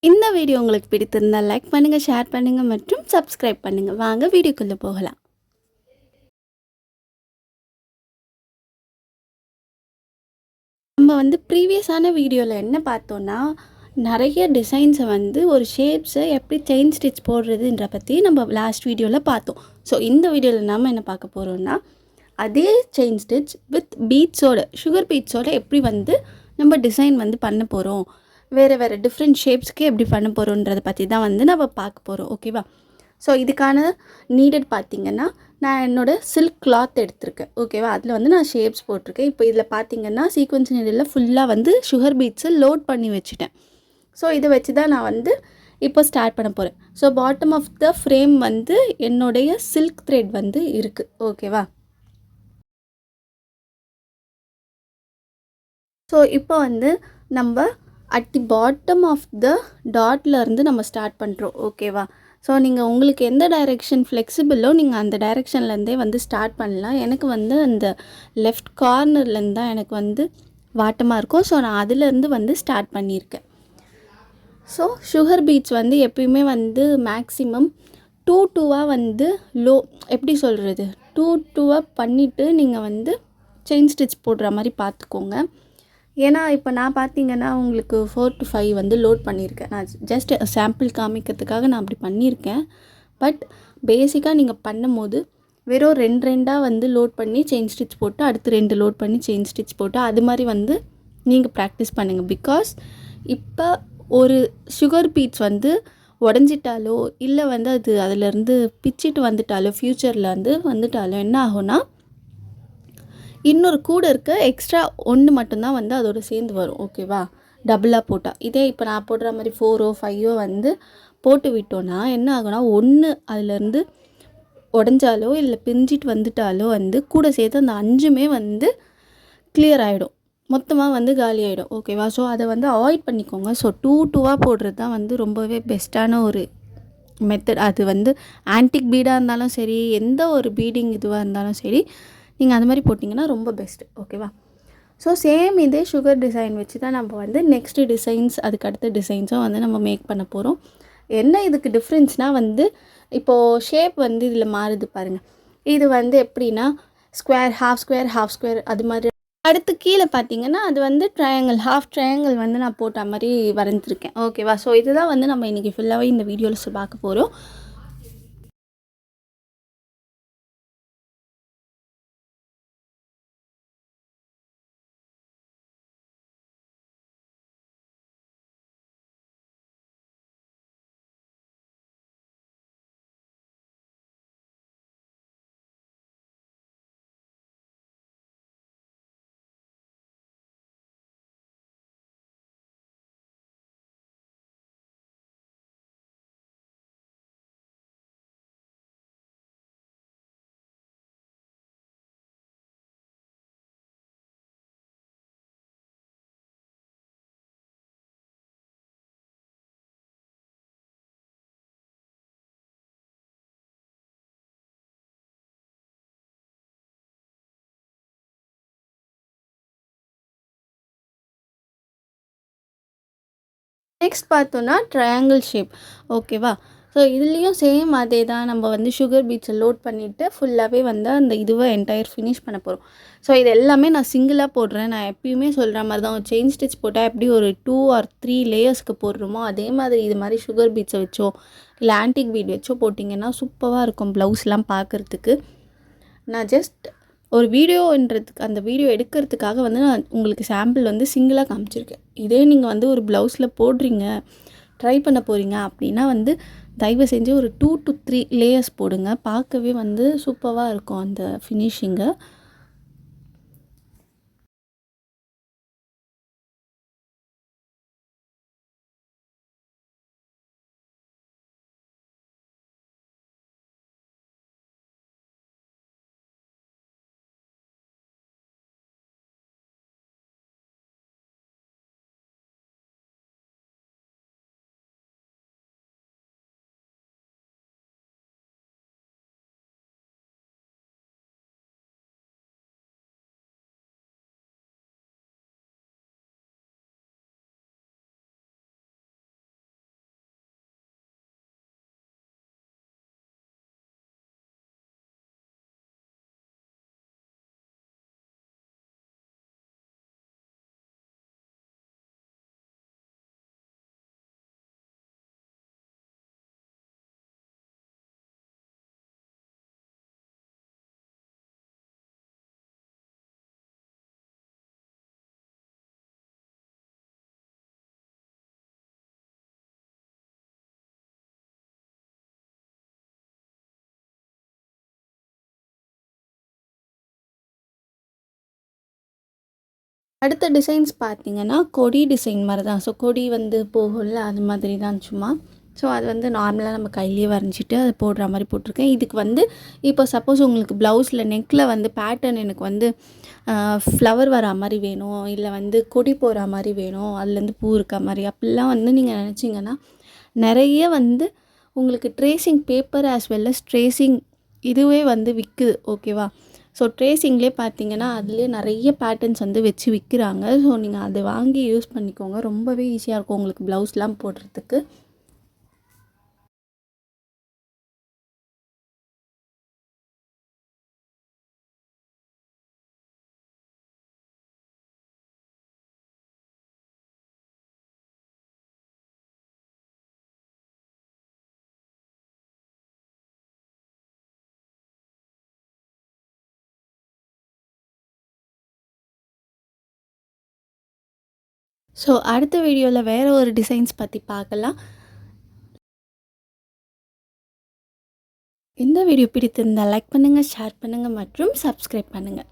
இந்த வீடியோ உங்களுக்கு பிடித்திருந்தால் லைக் பண்ணுங்கள், ஷேர் பண்ணுங்கள் மற்றும் சப்ஸ்கிரைப் பண்ணுங்கள். வாங்க வீடியோக்குள்ளே போகலாம். நம்ம ப்ரீவியஸான வீடியோவில் என்ன பார்த்தோன்னா, நிறைய டிசைன்ஸை ஒரு ஷேப்ஸை எப்படி செயின் ஸ்டிச் போடுறதுன்ற பற்றி நம்ம லாஸ்ட் வீடியோவில் பார்த்தோம். ஸோ இந்த வீடியோவில் நம்ம என்ன பார்க்க போகிறோம்னா, அதே செயின் ஸ்டிச் வித் பீட்ஸோட, சுகர் பீட்ஸோட எப்படி நம்ம டிசைன் பண்ண போகிறோம், வேறு டிஃப்ரெண்ட் ஷேப்ஸ்க்கு எப்படி பண்ண போகிறோன்றதை பற்றி தான் நம்ம பார்க்க போகிறோம். ஓகேவா? ஸோ இதுக்கான நீடட் பார்த்திங்கன்னா, நான் என்னோடய சில்க் கிளாத் எடுத்திருக்கேன். ஓகேவா? அதில் நான் ஷேப்ஸ் போட்டிருக்கேன். இப்போ இதில் பார்த்திங்கன்னா சீக்வன்ஸ் நீடில் ஃபுல்லாக சுகர் பீட்ஸை லோட் பண்ணி வச்சுட்டேன். ஸோ இதை வச்சு தான் நான் இப்போ ஸ்டார்ட் பண்ண போகிறேன். So bottom of the frame என்னுடைய சில்க் த்ரெட் இருக்குது. ஓகேவா? ஸோ இப்போ நம்ம at the bottom of the டாட்லேருந்து நம்ம ஸ்டார்ட் பண்ணுறோம். ஓகேவா? ஸோ நீங்கள் உங்களுக்கு எந்த டைரெக்ஷன் ஃப்ளெக்சிபிளோ நீங்கள் அந்த டைரெக்ஷன்லேருந்தே ஸ்டார்ட் பண்ணலாம். எனக்கு அந்த லெஃப்ட் கார்னர்லேருந்து தான் எனக்கு வாட்டமாக இருக்கும். ஸோ நான் அதிலேருந்து ஸ்டார்ட் பண்ணியிருக்கேன். ஸோ சுகர் பீட்ஸ் எப்பயுமே மேக்ஸிமம் 2-2 லோ, எப்படி சொல்கிறது, 2-2 பண்ணிவிட்டு நீங்கள் செயின் ஸ்டிச் போடுற மாதிரி பார்த்துக்கோங்க. ஏன்னா இப்போ நான் பார்த்திங்கன்னா உங்களுக்கு 4-5 லோட் பண்ணியிருக்கேன். நான் ஜஸ்ட் சாம்பிள் காமிக்கிறதுக்காக நான் அப்படி பண்ணியிருக்கேன். பட் பேசிக்காக நீங்கள் பண்ணும்போது வெறும் 2 லோட் பண்ணி செயின் ஸ்டிச் போட்டு அடுத்து 2 லோட் பண்ணி செயின் ஸ்டிச் போட்டு அது மாதிரி நீங்கள் ப்ராக்டிஸ் பண்ணுங்கள். பிகாஸ் இப்போ ஒரு சுகர் பீட்ஸ் உடஞ்சிட்டாலோ இல்லை அது அதிலேருந்து பிச்சிட்டு வந்துட்டாலோ ஃப்யூச்சரில் வந்துட்டாலோ என்ன ஆகும்னா, இன்னொரு கூட இருக்க எக்ஸ்ட்ரா ஒன்று மட்டும்தான் அதோட சேர்ந்து வரும். ஓகேவா? டபுளாக போட்டால். இதே இப்போ நான் போடுற மாதிரி 4-5 போட்டு விட்டோன்னா என்ன ஆகும்னா, ஒன்று அதிலேருந்து உடஞ்சாலோ இல்லை பிரிஞ்சிட்டு வந்துட்டாலோ கூட சேர்த்து அந்த 5மே கிளியர் ஆகிடும், மொத்தமாக காலி ஆகிடும். ஓகேவா? ஸோ அதை அவாய்ட் பண்ணிக்கோங்க. ஸோ 2-2 போடுறது தான் ரொம்பவே பெஸ்ட்டான ஒரு மெத்தட். அது ஆன்டிக் பீடாக இருந்தாலும் சரி, எந்த ஒரு பீடிங் இதுவாக இருந்தாலும் சரி, நீங்கள் அது மாதிரி போட்டிங்கன்னா ரொம்ப பெஸ்ட்டு. ஓகேவா? ஸோ சேம் இதே சுகர் டிசைன் வச்சு தான் நம்ம நெக்ஸ்ட்டு டிசைன்ஸ், அதுக்கு அடுத்த டிசைன்ஸும் நம்ம மேக் பண்ண போகிறோம். என்ன இதுக்கு டிஃப்ரென்ஸ்னால் இப்போது ஷேப் இதில் மாறுது பாருங்கள். இது எப்படின்னா square, half square, half square, அது மாதிரி. அடுத்து கீழே பார்த்தீங்கன்னா அது ட்ரையாங்கிள், ஹாஃப் ட்ரையாங்கிள் நான் போட்ட மாதிரி வரைஞ்சிருக்கேன். ஓகேவா? ஸோ இதுதான் நம்ம இன்றைக்கி ஃபுல்லாகவே இந்த வீடியோவில் பார்க்க போகிறோம். நெக்ஸ்ட் பார்த்தோன்னா ட்ரையாங்கிள் ஷேப். ஓகேவா? ஸோ இதுலேயும் சேம் அதே தான். நம்ம சுகர் பீட்ஸை லோட் பண்ணிவிட்டு ஃபுல்லாகவே அந்த இதுவை என்டையர் ஃபினிஷ் பண்ண போகிறோம். ஸோ இது எல்லாமே நான் சிங்கிளாக போடுறேன். நான் எப்பயுமே சொல்கிற மாதிரி தான், ஒரு செயின் ஸ்டிச் போட்டால் எப்படி ஒரு 2 or 3 லேயர்ஸ்க்கு போடுறோமோ அதே மாதிரி இது மாதிரி சுகர் பீட்ஸை வச்சோ இல்லை ஆன்டிக் பீட் வச்சோ போட்டிங்கன்னா சூப்பராக இருக்கும் ப்ளவுஸ்லாம் பார்க்குறதுக்கு. நான் ஜஸ்ட் ஒரு வீடியோன்றதுக்கு, அந்த வீடியோ எடுக்கிறதுக்காக நான் உங்களுக்கு சாம்பிள் சிங்கிளாக காமிச்சிருக்கேன். இதே நீங்கள் ஒரு ப்ளவுஸில் போடுறீங்க, ட்ரை பண்ண போகிறீங்க அப்படின்னா தயவு செஞ்சு ஒரு 2 to 3 லேயர்ஸ் போடுங்க. பார்க்கவே சூப்பராக இருக்கும் அந்த ஃபினிஷிங்கு. அடுத்த டிசைன்ஸ் பார்த்தீங்கன்னா கொடி டிசைன் மாதிரி தான். ஸோ கொடி வந்து போகும்ல அது மாதிரி தான் சும்மா. ஸோ அது வந்து நார்மலாக நம்ம கையிலேயே வரைஞ்சிட்டு அது போடுற மாதிரி போட்டிருக்கேன். இதுக்கு வந்து இப்போ சப்போஸ் உங்களுக்கு ப்ளவுஸில் நெக்கில் வந்து பேட்டர்ன் எனக்கு வந்து ஃப்ளவர் வரா மாதிரி வேணும், இல்லை வந்து கொடி போகிற மாதிரி வேணும், அதுலேருந்து பூ இருக்க மாதிரி அப்படிலாம் வந்து நீங்கள் நினச்சிங்கன்னா நிறைய வந்து உங்களுக்கு tracing paper as well as tracing இதுவே வந்து விற்குது. ஓகேவா? ஸோ ட்ரேசிங்லேயே பார்த்தீங்கன்னா அதுலேயே நிறைய பேட்டர்ன்ஸ் வந்து வச்சு விற்கிறாங்க. ஸோ நீங்கள் அதை வாங்கி யூஸ் பண்ணிக்கோங்க. ரொம்பவே ஈஸியாக இருக்கும் உங்களுக்கு ப்ளவுஸ்லாம் போடுறதுக்கு. ஸோ அடுத்த வீடியோவில் வேறு ஒரு டிசைன்ஸ் பற்றி பார்க்கலாம். இந்த வீடியோ பிடித்திருந்தால் லைக் பண்ணுங்கள், ஷேர் பண்ணுங்கள் மற்றும் சப்ஸ்கிரைப் பண்ணுங்கள்.